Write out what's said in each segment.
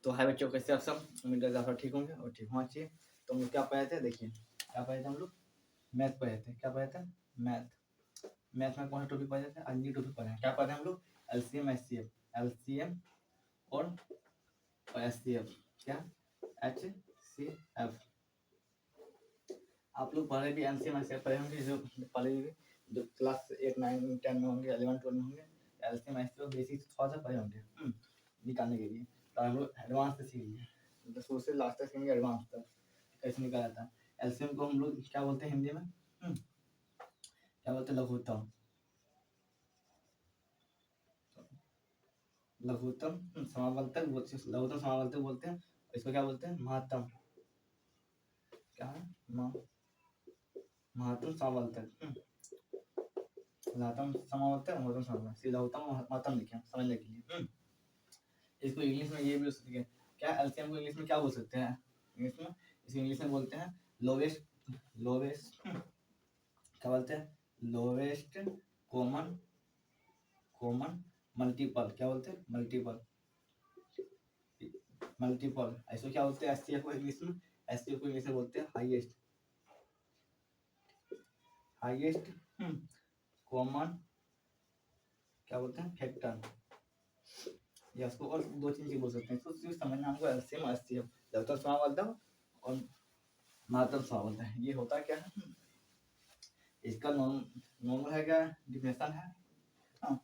तो हाय बच्चों, कैसे आप सब? उम्मीद है आप सब ठीक होंगे और ठीक होना चाहिए। तो हम लोग क्या पढ़े थे, देखिए क्या पढ़े थे हम लोग, मैथ पढ़े थे। क्या पढ़े थे? मैथ। मैथ में कौन सा टॉपिक पढ़े थे? आज न्यू टॉपिक पढ़े हैं। क्या पढ़े हम लोग? LCM HCF. एलसीएम और एचसीएफ। क्या? एचसीएफ। आप लोग पहले भी एलसीएम एचसीएफ पढ़े होंगे, जो पहले भी जो क्लास 8 9 10 में होंगे, 11 12 में होंगे। एलसीएम एचसीएफ बेसिक थोड़ा सा पढ़े होंगे निकालने के लिए। तो हम लोग एडवांस से सीख लिए, शुरू से लास्ट तक सीखेंगे एडवांस तक कैसे निकाला जाता है। एलसीएम को हम लोग क्या बोलते हैं हिंदी में? क्या बोलते हैं? लघुत्तम। लघुत्तम समावर्तक बोलते हैं, लघुत्तम समावर्तक बोलते हैं। इसको क्या बोलते हैं? महत्तम। क्या है? महत्तम समावर्तक। लघुत्तम समावर्तक, महत्तम समावर्तक। लघुत्तम महत्तम लिखे समझने के लिए। इसको इंग्लिश में ये भी बोल सकते हैं। क्या एलसीएम को इंग्लिश में क्या बोल सकते हैं? इंग्लिश में इसको इंग्लिश में बोलते हैं लोवेस्ट क्या बोलते हैं? Lowest common multiple. क्या बोलते हैं? मल्टीपल। ऐसे क्या बोलते हैं एचसीएफ को इंग्लिश में? एचसीएफ को इंग्लिश में बोलते हैं हाईएस्ट कॉमन क्या बोलते हैं? फैक्टर। या उसको और दो चीज बोल सकते हैं, इसको सिर्फ समझना हमको। एलसीएम एचसीएफ लघुत्तम समावर्तक और महत्तम समावर्तक। ये होता क्या है? इसका नॉर्मल है, क्या डिफिनेशन है? हाँ,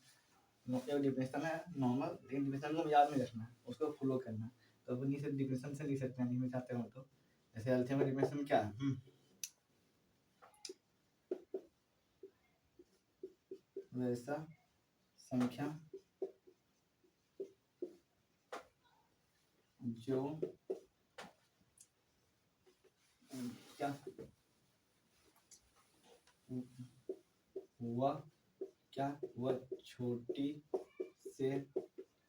डिफिनेशन है नॉर्मल, लेकिन डिफिनेशन को याद नहीं रखना है, उसको फॉलो करना है। तो अपन ये डिफिनेशन से लिख सकते हैं, नहीं चाहते हो तो। जैसे एल्सियम का डिफिनेशन क्या है? वैसा संख्या जो क्या वह छोटी से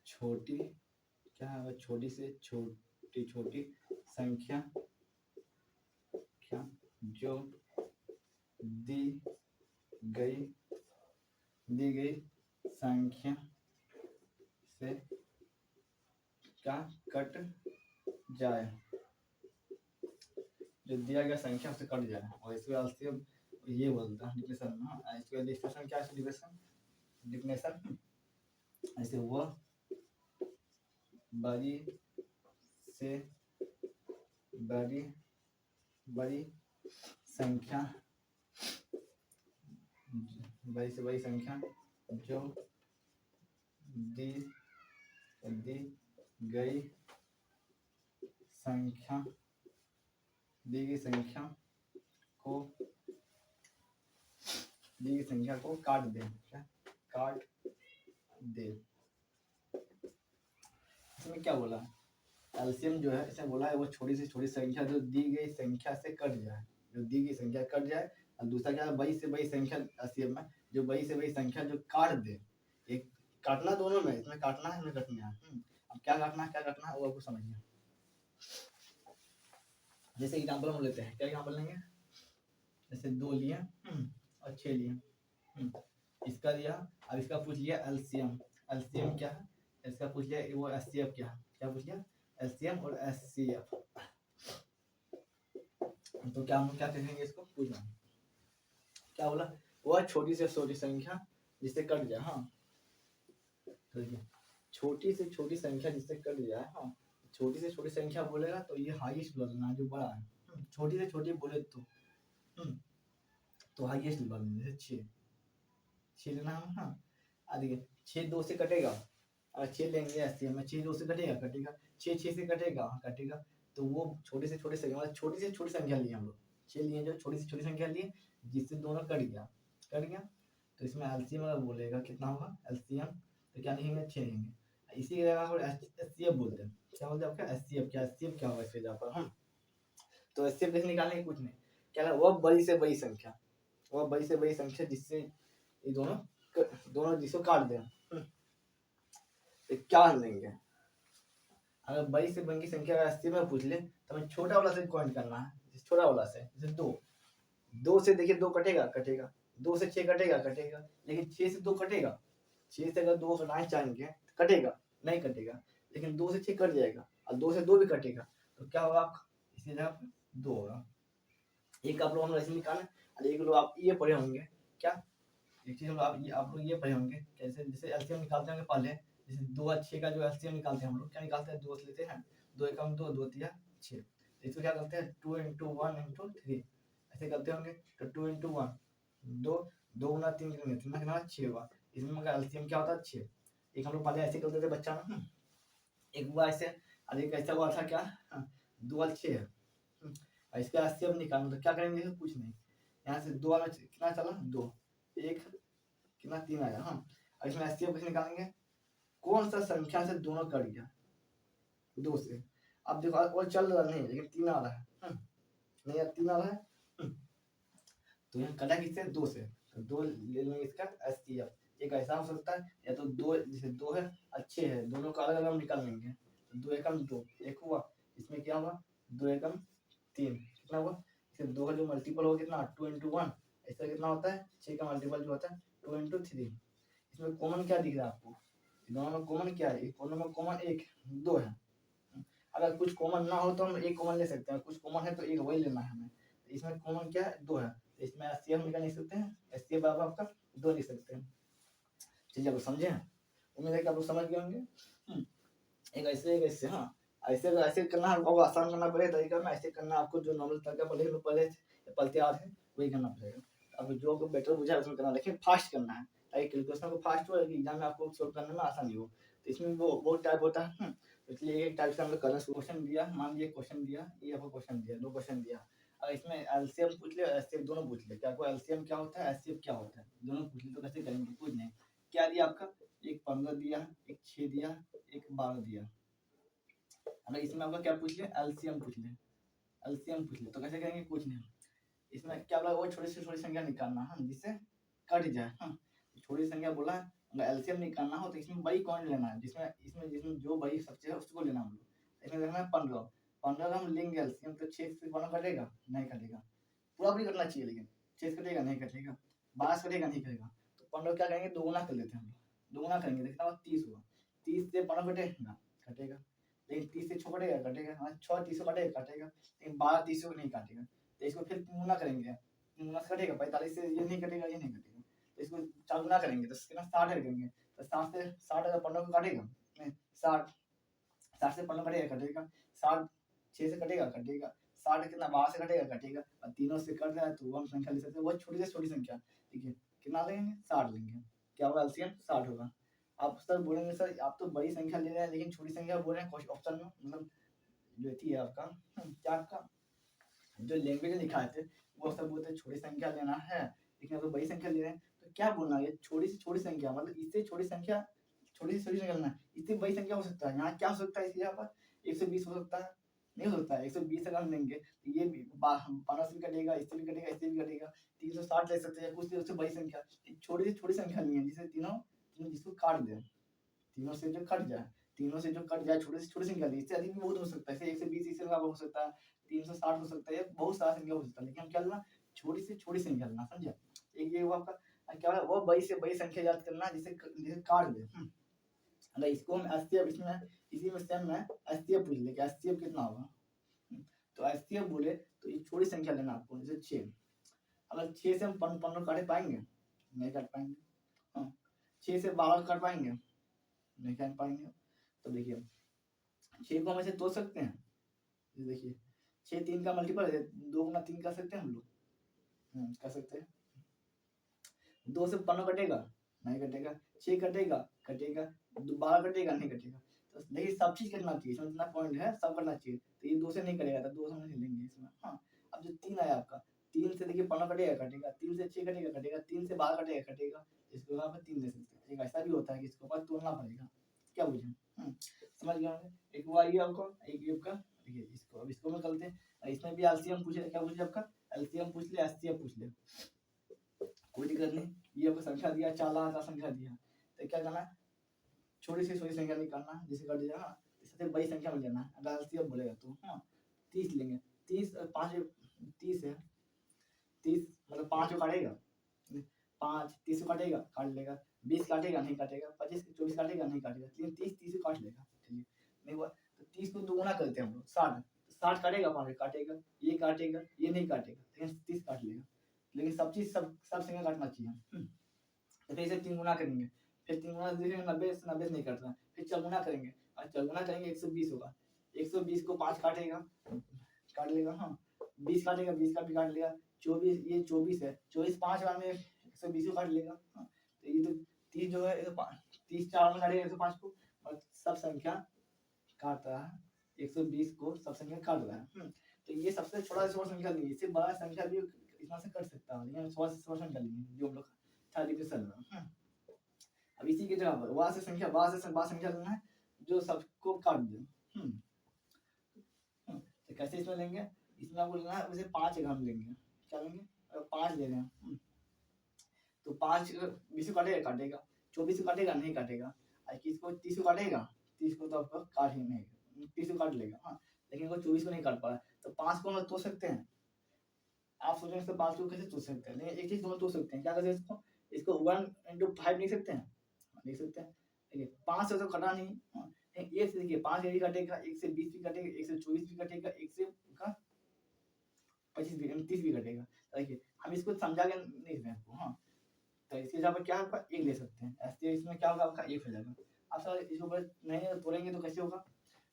छोटी क्या है? वह छोटी से छोटी संख्या क्या जो दी गई संख्या से क्या कट जाए, जो दिया गया संख्या से कट जाए। और इसके बाद से ये बोलता है डिफिनेशन में। इसके डिफिनेशन क्या है? डिफिनेशन ऐसे वह बड़ी से बड़ी संख्या जो दी गई संख्या को काट दे। क्या? काट दे। इसमें क्या बोला? एलसीएम जो है इसमें बोला है वो छोटी से छोटी संख्या जो दी गई संख्या से कट जाए, जो दी गई संख्या कट जाए। और दूसरा क्या है? बड़ी से बड़ी संख्या एलसीएम में जो बड़ी से बड़ी संख्या जो काट दे। एक काटना दोनों में, इसमें काटना है, इसमें कटना है। अब क्या काटना है वो आपको समझिए। जैसे एग्जांपल हम लेते हैं, क्या एग्जांपल लेंगे? जैसे 2 लिए और 6 लिए। इसका दिया, अब इसका पूछ लिया एलसीएम। एलसीएम क्या है? इसका पूछ लिया वो एचसीएफ क्या है? क्या पूछ लिया? एलसीएम और एचसीएफ। तो क्या हम क्या कहेंगे इसको? पूछना क्या बोला? वह छोटी से छोटी संख्या जिससे कट जाए। हाँ, तो ये छोटी से छोटी संख्या जिससे कट जाए। हाँ, छोटी से छोटी संख्या बोलेगा तो ये हाईएस्ट बोलना, जो बड़ा है। छोटी से छोटी बोले तो हाईएस्ट बोलना। जैसे 6 लेना है। हाँ, देखिए 6 2 से कटेगा। अगर 6 लेंगे एचसीएम में, 6 2 से कटेगा। 6 6 से कटेगा। तो वो छोटी से छोटी संख्या, मतलब छोटी से छोटी संख्या लिए हम लोग। 6 लिए, जो छोटी से छोटी संख्या लिए जिससे दोनों कट गया। तो इसमें एलसीएम अगर बोलेगा कितना होगा एलसीएम, तो क्या लिखेंगे? 6 लिखेंगे। इसी जगह पर एचसीएफ बोलते हैं। क्या बोलते हैं आपका? एचसीएफ क्या होगा इसके जगह पर? हम तो एचसीएफ कैसे निकालने की? कुछ नहीं, क्या वह बड़ी से बड़ी संख्या जिससे ये दोनों जिसको काट दें। तो क्या लेंगे? अगर बड़ी से बड़ी संख्या का 80 में पूछ ले तो हमें छोटा वाला से काउंट करना है। छोटा वाला से, जैसे 2 से देखिए 2 कटेगा। 2 से 6 कटेगा। लेकिन 6 से 2 कटेगा। 6 से अगर 2 हटाना चाहेंगे कटेगा? नहीं कटेगा। लेकिन 2 से 6 कट जाएगा और 2 से 2 भी कटेगा, तो क्या होगा आपका, इसी जगह पे 2 होगा। एक आप लोग हम ऐसे निकालें और एक लोग आप ये पढ़े होंगे क्या, एक चीज आप लोग ये पढ़े होंगे कैसे, जैसे एलसीएम निकालते होंगे पहले, जैसे 2 और 6 का जो एलसीएम निकालते हैं हम लोग क्या निकालते हैं, 2 से लेते हैं, 2 एकम 2, 2 तिया 6, इसको क्या करते हैं 2 × 1 × 3 ऐसे करते होंगे, तो 2 × 1 2, 2 गुना 3 करेंगे 3 कितना 6 हुआ, इसमें का एलसीएम क्या होता है 6। एक हम लोग पहले ऐसे करते थे बच्चा में, एक हुआ ऐसे और एक ऐसा हुआ था क्या, 2 और 6 है, और इसका एलसीएम निकालना तो क्या करेंगे, कुछ नहीं, यहाँ से 2 वाला कितना चला 2, एक कितना 3 आया, हाँ, और इसमें एलसीएम कैसे निकालेंगे, कौन सा संख्या से दोनों कट गया 2 से, अब देखो और चल रहा नहीं लेकिन 3 आ रहा है, नहीं यार 3 आ रहा है, तो यहाँ कटा किससे 2 से, तो 2 ले लेंगे इसका एलसीएम, एक ऐसा हो सकता है या तो 2 जैसे 2 है अच्छे है, दोनों का अलग अलग निकाल लेंगे, तो 2 एकम 2 एक हुआ, इसमें क्या हुआ 2 एकम 3 कितना हुआ, इसे 2 का जो मल्टीपल हो कितना 2 × 1, ऐसा कितना होता है 6 का मल्टीपल जो होता है 2 × 3, इसमें कॉमन क्या दिख रहा है आपको, दोनों में कॉमन क्या है, दोनों में कॉमन एक 2 है, अगर कुछ कॉमन ना हो तो हम एक कॉमन ले सकते हैं, कुछ कॉमन है तो एक वही लेना है हमें, तो इसमें कॉमन क्या है 2 है, तो इसमें एचसीएफ निकाल नहीं सकते हैं, एचसीएफ बराबर आपका 2 लिख सकते हैं। चलिए आप समझे हैं, उम्मीद है कि आप लोग समझ गए होंगे। एक ऐसे हाँ, ऐसे करना आपको आसान करना पड़ेगा तरीका में, ऐसे करना आपको जो नॉर्मल तरीका पढ़ते आ रहे हैं वही करना पड़ेगा, अब जो आपको बेटर बुझा है उसमें करना, लेकिन फास्ट करना है ताकि कैलकुलेशन को फास्ट हो, एग्जाम में आपको सोल्व करने में आसानी हो, तो इसमें वो बहुत टाइप होता है, इसलिए एक टाइप से हम लोग करना क्वेश्चन दिया, मान लीजिए क्वेश्चन दिया, ये आपको क्वेश्चन दिया 2 क्वेश्चन दिया, और इसमें एलसीएम पूछ लिया एचसीएफ दोनों पूछ लिया, क्या आपको एलसीएम क्या होता है एचसीएफ क्या होता है दोनों पूछ लिया, तो कैसे करेंगे कुछ नहीं, क्या दिया आपका एक 15 दिया, एक 6 दिया, एक 12 दिया, अगर इसमें आपका क्या पूछ लिया एलसीएम पूछ लिया, एलसीएम पूछ लिया तो कैसे करेंगे कुछ नहीं, इसमें क्या बोला वो छोटी से छोटी संख्या निकालना है जिससे कट जाए, हाँ छोटी संख्या बोला है, अगर एलसीएम निकालना हो तो इसमें बड़ी कौन लेना है, जिसमें इसमें जिसमें जो बड़ी सबसे है उसको लेना हम लोग, इसमें देखना है 15, 15 हम लेंगे एलसीएम तो 6 से 15 कटेगा नहीं कटेगा, पूरा भी करना चाहिए लेकिन 6 कटेगा नहीं कटेगा, 12 कटेगा नहीं कटेगा, तो 15 क्या करेंगे दोगुना कर लेते हैं हम लोग, दोगुना करेंगे देखना हुआ 30 हुआ, 30 से 15 कटेगा कटेगा, लेकिन 30 से 6 कटेगा कटेगा, हाँ 6 30 कटेगा कटेगा, लेकिन 12 30 को नहीं काटेगा, तो इसको फिर गुना करेंगे, गुना से कटेगा 45 से ये नहीं कटेगा ये नहीं कटेगा, तो इसको 4 गुना करेंगे तो कितना 60 करेंगे, तो 60 से 60 अगर 15 को काटेगा नहीं 60, 60 से 15 कटेगा कटेगा, 60 6 से कटेगा कटेगा, 60 कितना 12 से कटेगा कटेगा, और तीनों से कट रहा है तो हम संख्या ले सकते हैं, वो छोटी से छोटी संख्या, ठीक है कितना लेंगे 60 लेंगे, क्या होगा एलसीएम 60 होगा। आप सर बोलेंगे सर आप तो बड़ी संख्या ले रहे हैं लेकिन छोटी संख्या बोल रहे हैं ऑप्शन में, मतलब जो थी आपका क्या आपका जो लैंग्वेज लिखा थे वो सब बोलते छोटी संख्या लेना है, लेकिन अगर बड़ी संख्या ले रहे हैं तो क्या बोलना है छोटी से छोटी संख्या, मतलब इससे छोटी संख्या छोटी से छोटी संख्या लेना है, इससे बड़ी संख्या हो सकता है, यहाँ क्या हो सकता है इस यहाँ पर 120 हो सकता है, नहीं हो सकता है 120 अगर हम लेंगे तो ये 15 से भी कटेगा, इससे भी कटेगा, इससे भी कटेगा, 360 ले सकते हैं कुछ उससे बड़ी संख्या, छोटी से छोटी संख्या नहीं है जिसे तीनों जिसको काट दे, तीनों से जो कट जाए, तीनों से जो कट जाए छोटे से छोटी संख्या ली, इससे अधिक भी बहुत हो सकता है, 120 इससे ज्यादा हो सकता है, 360 हो सकता है, बहुत सारा संख्या हो सकता है, लेकिन हम क्या लेना छोटी से छोटी संख्या लेना, समझे, एक ये हुआ आपका क्या है वो बड़ी से बड़ी संख्या याद करना जिसे जिसे काट दे, अगर इसको हम एचसीएफ इसमें इसी में सेम में एचसीएफ पूछ ले कि एचसीएफ कितना होगा, तो एचसीएफ बोले तो ये छोटी संख्या लेना आपको जैसे 6, अगर 6 से हम 15 काट पाएंगे नहीं काट पाएंगे, हाँ 6 से 12 काट पाएंगे नहीं काट पाएंगे, तो देखिए 6 को हम ऐसे तोड़ सकते हैं, देखिए 6 3 का मल्टीपल है 2 गुना 3 कर सकते हैं हम लोग, कर सकते हैं, 2 से 15 कटेगा नहीं कटेगा, 6 कटेगा कटेगा, 12 कटेगा नहीं कटेगा, तो देखिए सब चीज करना चाहिए, इसमें जितना पॉइंट है सब करना चाहिए, तो ये 2 से नहीं कटेगा तो 2 से हम नहीं लेंगे इसमें, हाँ अब जो 3 आया आपका 3 से देखिए 15 कटेगा कटेगा, 3 से 6 कटेगा कटेगा, 3 से 12 कटेगा कटेगा, इसको यहाँ पे 3 ले सकते हैं, एक ऐसा भी होता है कि इसको पास तोड़ना पड़ेगा, क्या बुझे समझ गया होंगे, एक हुआ ये आपको एक ये आपका, देखिए इसको अब इसको में करते हैं, इसमें भी एलसीएम पूछे क्या पूछे आपका एलसीएम पूछ लिया एचसीएफ पूछ लिया, कोई दिक्कत नहीं, ये आपको संख्या दिया 4 लाख का संख्या दिया, तो क्या करना है छोटी से छोटी संख्या निकालना जिसे कट जाएगा, इससे बड़ी संख्या में लेना है, अगर एलसीएम बोलेगा तो हाँ 30 लेंगे, 30 5 30 है 30 मतलब 5 काटेगा 5 30 काटेगा काट लेगा, 20 काटेगा नहीं काटेगा, 25 24 काटेगा नहीं काटेगा, लेकिन 30 30 काट लेगा, ठीक है नहीं हुआ तो 30 को दोगुना करते हैं हम लोग 60, 60 काटेगा 5 काटेगा, ये नहीं काटेगा, लेकिन 30 काट लेगा। लेकिन सब चीज सब संख्या काटना चाहिए। तो फिर इसे 3 गुना करेंगे, फिर 3 गुना 90 से 90 नहीं कटता, फिर 4 गुना करेंगे और 4 गुना करेंगे 120 होगा। 120 को 5 काटेगा, काट लेगा, हाँ 20 काटेगा, 20 का भी काट लेगा, 24 ये 24 है, 24 5 बार में 120 को काट लेगा। हाँ, तो ये तो 30 जो है 30 4 में काटेगा 105 को, और सब संख्या काट रहा है 120 को, सब संख्या काट रहा है। तो ये सबसे छोटा से छोटा संख्या ली, इससे बड़ा संख्या भी इतना से कट सकता है, लेकिन 100 से 100 संख्या ली जो हम लोग थाली पे चल रहा है। अब इसी के जगह पर बड़ा से संख्या बड़ा संख्या लेना है जो सबको काट दे। तो कैसे इसमें लेंगे, इसमें आपको लेना है उसे 5 हम लेंगे, क्या लेंगे 5 ले रहे हैं। तो 5 20 को काटेगा काटेगा, 24 को काटेगा नहीं काटेगा, और किसको 30 को काटेगा, 30 को तो आपको काट ही नहीं, 30 को काट लेगा। हाँ लेकिन वो 24 को नहीं काट पा रहा, तो 5 को हम तोड़ सकते हैं। आप सोच रहे हैं 5 को कैसे तोड़ सकते हैं, लेकिन एक चीज दोनों तोड़ सकते हैं, क्या करते हैं इसको 1 × 5 लिख सकते हैं, लिख सकते हैं। देखिए 5 से तो कटा नहीं, एक से देखिए 5 भी कटेगा, 1 से 20 भी कटेगा, 1 से 24 भी कटेगा, 1 से 25 भी 30 भी कटेगा। देखिए हम इसको समझा के नहीं रहे आपको। हाँ तो इसके जगह पर क्या आपका 1 ले सकते हैं, ऐसे इसमें क्या होगा आपका 1 हो जाएगा। आप सर इसको नहीं तोड़ेंगे तो कैसे होगा,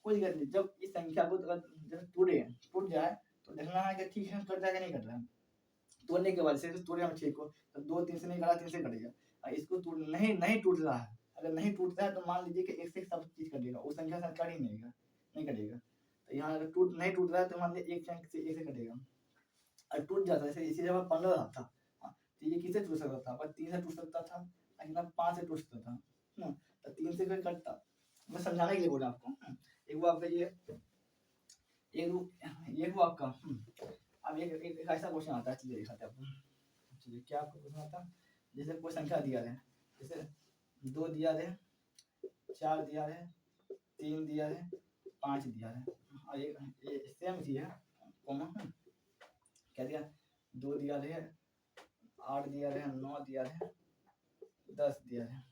कोई दिक्कत नहीं, जब इस संख्या को जब टूट जाए तो देखना है कि ठीक है कट जाएगा नहीं कट रहा है। तोड़ने के बाद से तोड़े हम 6 को, तो 2 3 से नहीं कटा 3 से कटेगा, और इसको नहीं टूट रहा है, अगर नहीं टूटता है तो मान लीजिए कि 1 से सब चीज कटेगा, उस संख्या से कट ही नहीं कटेगा। तो यहाँ अगर नहीं टूट रहा है तो मान लीजिए 1 से कटेगा, और टूट जाता है इसी जगह 15 था, तो ये किससे टूट सकता था, पर 3 से टूट सकता था, लेकिन 5 से टूट सकता था। तो 3 से फिर कटता, मैं समझाने के लिए बोला आपको। एक वो आपका ये वो आपका। अब एक ऐसा क्वेश्चन आता है, चलिए दिखाते हैं आपको। चलिए क्या आपको क्वेश्चन आता है, जैसे कोई संख्या दिया है, जैसे 2 दिया है, 4 दिया है, 3 दिया है, 5 दिया है, और ये सेम चीज है कॉमा। क्या दिया 2 दिया है, 8 दिया है, 9 दिया है, 10 दिया है।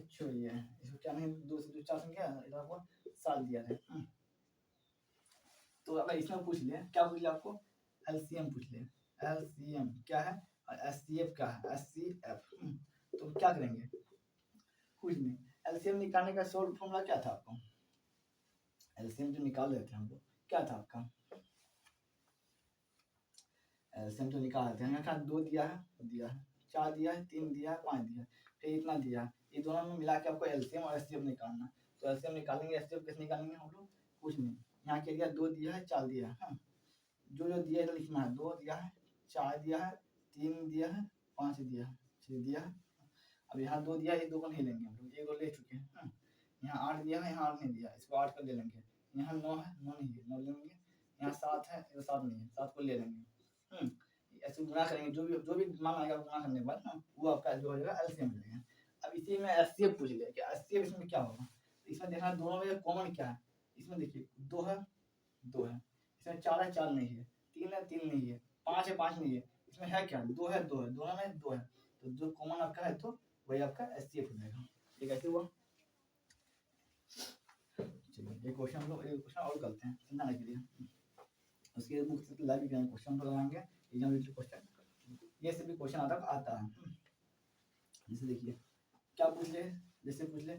छोड़िए इसको, क्या नहीं 2 से 4 संख्या इधर आपको 7 दिया है। तो अगर इसमें पूछ ले, क्या पूछ ले आपको, एलसीएम पूछ ले, एलसीएम क्या है और एचसीएफ क्या है, एचसीएफ। तो क्या करेंगे, कुछ नहीं, एलसीएम निकालने का शॉर्ट फॉर्मूला क्या था आपको, एलसीएम जो निकाल रहे थे हम लोग क्या था आपका, एलसीएम जो निकाल रहे थे हमने कहा 2 दिया है, 4 दिया है, 3 दिया है, 5 दिया है, फिर इतना दिया, ये दोनों में मिला के आपको एलसीएम और एचसीएफ निकालना। तो एलसीएम निकालेंगे, एचसीएफ कैसे निकालेंगे हम लोग, कुछ नहीं, यहाँ क्या दिया 2 दिया है, 4 दिया है। हाँ जो दिया है लिखना है, 2 दिया है, 4 दिया है, 3 दिया है, 5 दिया है, 6 दिया है। अब यहाँ 2 दिया है, 2 को नहीं लेंगे हम लोग, 1 को ले चुके हैं। यहाँ 8 दिया है, यहाँ 8 नहीं दिया, इसको 8 को ले लेंगे। यहाँ 9 है, 9 नहीं है, 9 लेंगे। यहाँ 7 है, 7 नहीं है, 7 को ले लेंगे। ऐसे गुणा करेंगे, जो भी मान आएगा गुणा करने के बाद ना, वो आपका जो हो जाएगा एलसीएम मिलेगा। अब इसी में एचसीएफ पूछ लिया कि एचसीएफ इसमें क्या होगा, इसमें देखना दोनों में कॉमन क्या है, इसमें देखिए 2 है, 2 है, इसमें 4 है, 4 नहीं है, 3 है, 3 नहीं है, 5 है, 5 नहीं है, इसमें है क्या 2 है, 2 है, दोनों में 2 है, तो जो कॉमन आपका है तो वही आपका एचसीएफ हो जाएगा। ये कैसे हुआ, चलिए एक क्वेश्चन हम लोग एक क्वेश्चन और करते हैं समझाने के लिए। उसके बुक से लाइव क्वेश्चन तो लगाएंगे एग्जाम रिलेटेड क्वेश्चन, ये से भी क्वेश्चन आता है। जैसे देखिए क्या पूछ ले, जैसे पूछ ले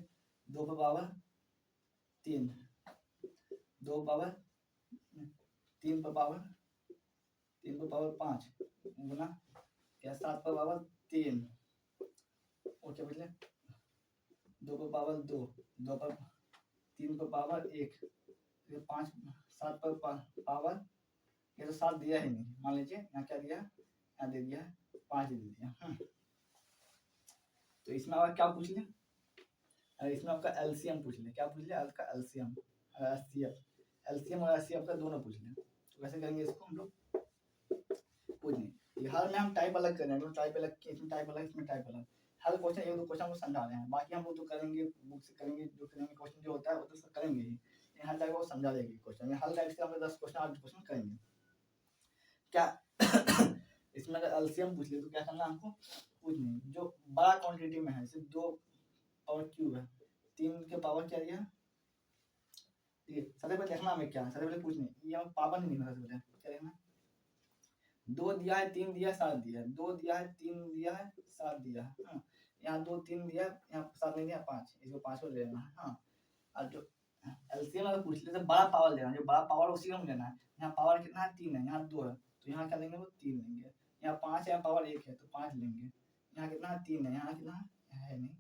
2 पर पावर 3, 2 पावर 3 पर पावर 5 गुना क्या 7 पर पावर 3, और क्या पूछ ले 2 पर पावर 2, 2 पर 3 पर पावर 1, 5 7 पर पावर, ये तो 7 दिया ही नहीं, मान लीजिए यहाँ क्या दिया, यहाँ दे दिया 5 दे दिया। तो इसमें आप क्या पूछ ले, इसमें आपका एलसीएम पूछ ले, क्या पूछ ले आपका एलसीएम, एलसीएम और एचसीएफ का दोनों पूछ ले। तो कैसे करेंगे इसको हम लोग, कुछ नहीं, हर में हम टाइप अलग कर रहे हैं, टाइप अलग, इसमें टाइप अलग, इसमें टाइप अलग, हर क्वेश्चन एक दो क्वेश्चन को समझा रहे हैं, बाकी हम लोग तो करेंगे बुक से करेंगे, जो करेंगे क्वेश्चन जो होता है वो तो करेंगे ही, यहाँ जाकर वो समझा देगी क्वेश्चन, हर टाइप से हम 10 क्वेश्चन 8 क्वेश्चन करेंगे। क्या इसमें अगर एलसीएम पूछ ले तो क्या करना हमको, कुछ नहीं, जो बड़ा क्वांटिटी में है, जैसे 2 पावर क्यूब है, 3 के पावर क्या दिया ठीक है, सबसे पहले देखना हमें क्या है, सबसे पहले कुछ नहीं, ये हमें पावर नहीं लिखना, सबसे पहले क्या लिखना, 2 दिया है, 3 दिया है, 7 दिया है, 2 दिया है, 3 दिया है, 7 दिया है, हाँ। यहाँ 2 3 दिया है, यहाँ 7 नहीं दिया, 5, इसको 5 को ले लेना है, हाँ। और जो एलसीएम अगर पूछ ले तो बड़ा पावर लेना है, जो बड़ा पावर उसी को लेना है। यहाँ पावर कितना है, 3 है, यहाँ 2 है, तो यहाँ क्या लेंगे, वो 3 लेंगे। यहाँ 5 है, पावर 1 है, तो 5 लेंगे। यहाँ कितना है, 3 है, यहाँ कितना है नहीं,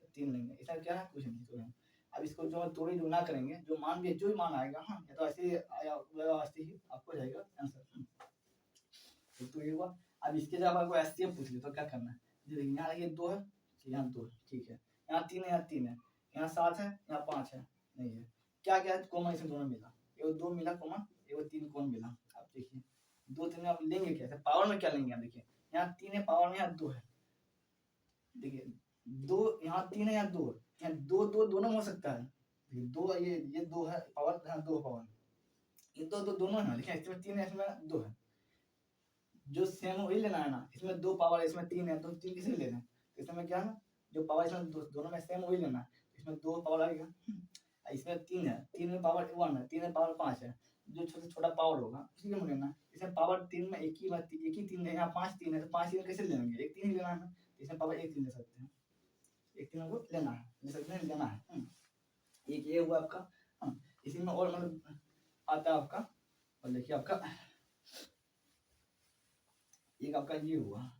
तो 3 लेंगे। इसका क्या है, कुछ नहीं, तो अब इसको जो तोड़ी जो ना करेंगे, जो मान भी जो भी मान आएगा, हाँ, या तो ऐसे ही आया ऐसे ही आपको जाएगा आंसर। तो ये हुआ। अब इसके जब आपको एसटीएम पूछ ले तो क्या करना है, देखिए यहाँ ये 2 है, यहाँ 2 है, ठीक है, यहाँ 3 है, यहाँ 3 है, यहाँ 7 है, यहाँ 5 है, नहीं है, क्या क्या है कॉमन, इसमें दोनों मिला, ये 2 मिला कॉमन, ये 3 कौन मिला। अब देखिए 2 3 में आप लेंगे कैसे, पावर में क्या लेंगे, देखिए यहाँ 3 है, पावर में यहाँ 2 है, देखिए 2 यहाँ 3 है, यहाँ 2 है, यहाँ 2 2 दोनों हो सकता है, देखिए 2 ये 2 है पावर, यहाँ 2 पावर, ये 2 2 दोनों है, देखिए इसमें 3 है, इसमें 2 है, जो सेम वही लेना है ना, इसमें 2 पावर है, इसमें 3 है, तो 3 किसे लेना है, इसमें क्या है ना, जो पावर इसमें दोनों में सेम वही लेना है, इसमें 2 पावर आएगा, इसमें 3 है, 3 में पावर 1 है, 3 में पावर 5 है, जो छोटा छोटा पावर होगा उसी को लेना है। इसमें पावर 3 में एक ही 3 है, यहाँ 5 3 है, तो 5 3 कैसे लेंगे, एक 3 ही लेना है, इसमें पावर 1 3 ले सकते हैं, एक 3 को लेना है, ले सकते हैं, लेना है। एक ये हुआ आपका, इसी में और मतलब आता है आपका, और देखिए आपका एक आपका ये हुआ,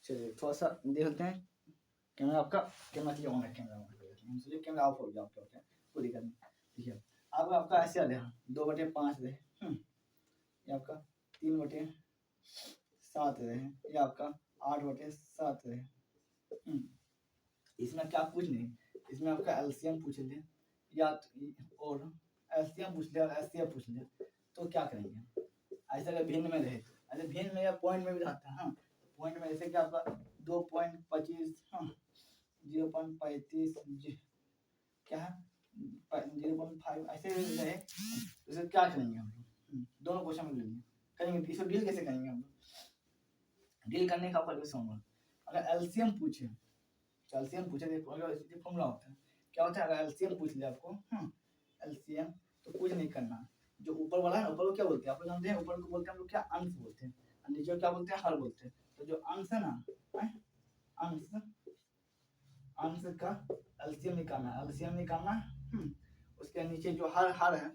चलिए थोड़ा सा देखते हैं, कैमरा आपका, कैमरा क्लियर होना है, कैमरा ऑन कर देते हैं, सोचिए कैमरा ऑफ हो गया आपका, ओके कोई दिक्कत नहीं, ठीक है। अब आपका ऐसे आ रहा 2/5 रहे, ये आपका 3/7 रहे, ये आपका 8/7 रहे, इसमें क्या कुछ नहीं, इसमें आपका एलसीएम पूछ ले, या और एलसीएम पूछ ले और एचसीएफ पूछ ले, तो क्या करेंगे, ऐसे अगर भिन्न में रहे, ऐसे भिन्न में या पॉइंट में भी रहता है, हाँ, पॉइंट में जैसे कि आपका 2.25, हाँ, 0.35 क्या है 0.5 ऐसे रहे, तो क्या करेंगे हम लोग, दोनों क्वेश्चन में लेंगे, करेंगे, इसको डील कैसे करेंगे हम लोग, डील करने का आपका अगर एलसीएम पूछे, तो एलसीएम पूछे फॉर्मूला होता है, क्या होता है, अगर एलसीएम पूछ ले आपको, एलसीएम, तो कुछ नहीं करना, जो ऊपर वाला है, ऊपर को क्या बोलते हैं, आप लोग जानते हैं, ऊपर को बोलते हैं हम लोग क्या, अंश बोलते हैं, नीचे क्या बोलते हैं, हर बोलते हैं, तो जो अंश है ना, अंश का एलसीएम निकालना, एलसीएम निकालना, उसके नीचे जो हर है,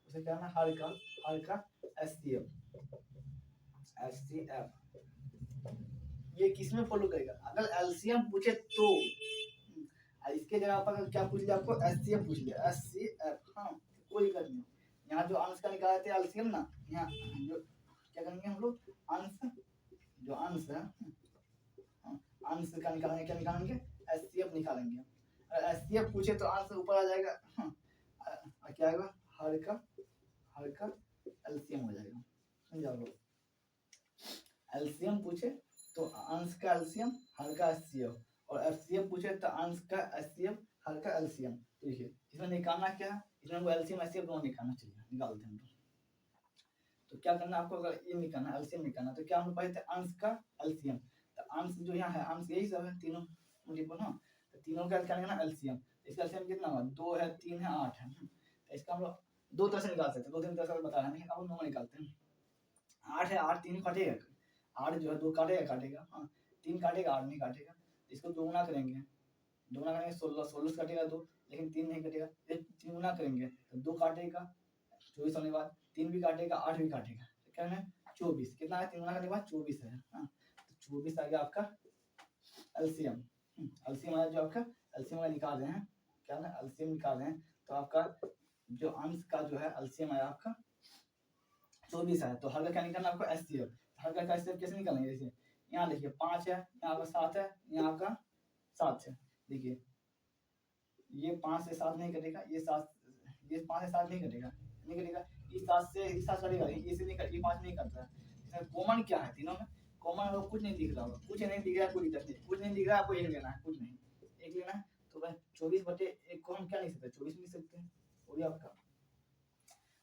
उसे क्या है, हर का एचसीएफ, ये किसमें फॉलो करेगा, अगर एलसीएम पूछे तो, इसके जगह पर क्या पूछ लिया आपको, एचसीएफ पूछ लिया, एचसीएफ, हाँ, कोई दिक्कत नहीं, यहाँ जो अंश का निकाले थे एलसीएम ना, यहाँ जो क्या करेंगे हम लोग, अंश, जो अंश है, अंश का निकालेंगे, क्या निकालेंगे, एचसीएफ निकालेंगे, एचसीएफ पूछे तो अंश ऊपर आ जाएगा, क्या आएगा, हर का एलसीएम हो जाएगा, समझा लो, एलसीएम पूछे तो अंश का एलसीएम, हर का एचसीएफ, और एचसीएफ पूछे तो अंश का एचसीएफ, हर का एलसीएम, देखिए इसमें निकालना क्या है, इसमें एलसीएम एचसीएफ दोनों निकालना चाहिए, निकालते हैं तो क्या करना आपको, अगर ये निकालना एलसीएम निकालना, तो क्या हम पढ़े थे, अंश का एलसीएम, तो अंश जो यहाँ है, अंश यही सब है, तीनों मल्टीपल, हाँ, तो तीनों का क्या लेना, एलसीएम, इसका एलसीएम कितना हुआ, 2 है, 3 है, 8 है, तो इसका हम लोग 2 तरह से निकाल सकते हैं, 2 3 तरह से बता रहे हैं, अब हम निकालते हैं, 8 है, 8 3 काटेगा, 8 जो है 2 काटेगा, हाँ, 3 काटेगा, 8 नहीं काटेगा, इसको दोगुना करेंगे, 16 16 काटेगा 2, लेकिन 3 नहीं कटेगा, 3 गुना करेंगे तो 2 काटेगा, 24 होने के बाद 3 भी काटेगा, 8 भी काटेगा, तो क्या है 24, कितना है, 3 गुना करने के बाद 24 है, हाँ, तो 24 आ गया आपका एलसीएम, एलसीएम आया, जो आपका एलसीएम निकाल रहे हैं, क्या ना एलसीएम निकाल रहे हैं, तो आपका जो अंश का जो है एलसीएम आया आपका 24 है, तो हर का क्या निकालना आपको, एचसीएफ, हर का एचसीएफ कैसे निकालेंगे, जैसे यहाँ देखिए 5 है, यहाँ आपका 7 है, यहाँ आपका 7 है, देखिए ये 5 से 7 नहीं कटेगा, ये 5 से 7 नहीं कटेगा, ये 7 से 7 कटेगा, ये से नहीं कटेगा, ये 5 नहीं करता है, इसमें कॉमन क्या है तीनों में, कॉमन कुछ नहीं दिख रहा होगा, कुछ नहीं दिख रहा है, कोई दिक्कत नहीं, कुछ नहीं दिख रहा है, आपको एक लेना है, कुछ नहीं, एक लेना है, तो भाई 24/1 को हम क्या लिख सकते हैं, 24 लिख सकते हैं, हो गया आपका,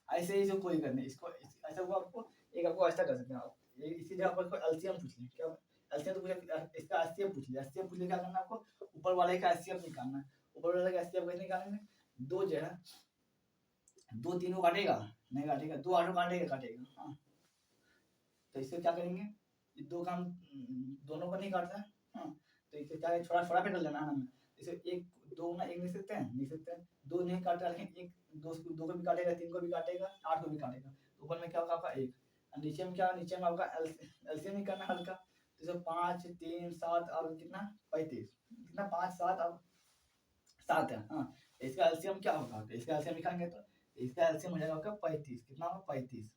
ऐसे ही जो कोई करने, इसको ऐसा हुआ आपको, एक आपको ऐसा कर सकते हैं आप, इसी जगह पर एलसीएम पूछ लें, क्या एलसीएम तो पूछा, इसका एचसीएफ पूछ लिया, एचसीएफ पूछ लिया, क्या करना है आपको, ऊपर वाले का एचसीएफ निकालना है, ऊपर वाला का एचसीएफ कैसे निकालेंगे, 2 जो है 2 3 को काटेगा, नहीं काटेगा, 2 8 को काटेगा। हाँ, तो इससे क्या करेंगे, ये 2 का हम दोनों को नहीं काटता है। हाँ, तो इसे क्या है, छोटा छोटा पे कर लेना है हमें। इसे 1 2 गुना 1 लिख सकते हैं, लिख सकते हैं। 2 नहीं काट रहा, लेकिन 1 2 को भी काटेगा, 3 को भी काटेगा, 8 को भी काटेगा। तो ऊपर में क्या होगा आपका 1, और नीचे में क्या, नीचे में आपका एलसीएम निकालना है हल्का। तो इसे 5 3 7 और कितना 35, कितना 5 7 और 7 है। हाँ, इसका एलसीएम क्या होगा, तो इसका एलसीएम निकालेंगे तो इसका एलसीएम हो जाएगा आपका 35, कितना होगा 35।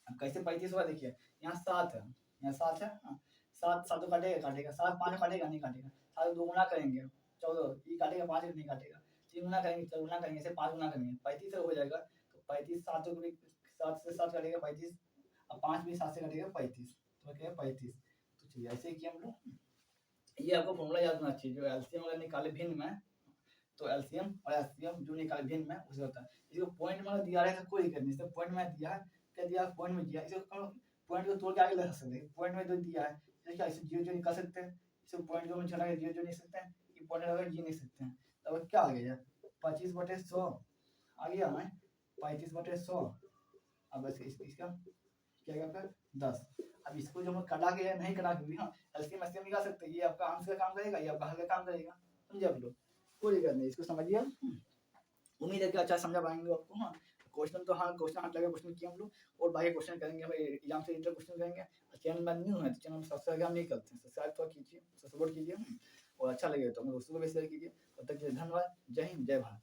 अब कैसे 35 हुआ देखिए, यहाँ 7 है, यहाँ 7 है। हाँ, 7 7 काटेगा, 7 5 काटेगा, नहीं काटेगा। 7 2 गुना करेंगे 14, ये काटेगा, 5 नहीं काटेगा। 3 गुना करेंगे, 4 गुना करेंगे, ऐसे 5 गुना करेंगे, 35 हो जाएगा। तो 35 7 को भी 7 से 7 काटेगा 35, अब 5 भी 7 से काटेगा 35, तो क्या है 35। तो चलिए ऐसे ही किया हम लोग। ये आपको फॉर्मूला याद होना चाहिए, जो एलसीएम अगर निकाले भिन्न में, तो एलसीएम और एचसीएफ जो निकाले भिन्न में उसे होता है। इसको पॉइंट में दिया है तो कोई दिक्कत नहीं, इसको पॉइंट में दिया है, क्या दिया पॉइंट में दिया, इसको पॉइंट को तोड़ के आगे लगा सकते हैं, पॉइंट में जो दिया है इसे क्या, इसे जीरो जीरो निकाल सकते हैं, इसे पॉइंट को छोड़ा के जीरो जीरो नहीं सकते हैं, ये पॉइंट लगा जी नहीं सकते हैं। तो अब क्या आ गया 25/100 आ गया है, 35/100। अब इसका क्या है आपका 10। अब इसको जो हम कटा के नहीं कटा के भी, हाँ एलसीएम एचसीएम निकाल सकते हैं, ये आपका आंसर का काम करेगा, ये आपका हल का काम करेगा, समझे आप लोग, कोई दिक्कत नहीं, इसको समझिए। उम्मीद है कि अच्छा समझा पाएंगे आपको। हाँ, क्वेश्चन तो हाँ, क्वेश्चन हाथ लगे क्वेश्चन किए हम लोग, और बाकी क्वेश्चन करेंगे हम एग्जाम से रिलेटेड क्वेश्चन करेंगे। चैनल में न्यू है तो चैनल सब्सक्राइब हम नहीं करते हैं, सब्सक्राइब तो कीजिए, सपोर्ट कीजिए, और अच्छा लगे तो अपने दोस्तों को भी शेयर कीजिए। तब तक के लिए धन्यवाद, जय हिंद, जय भारत।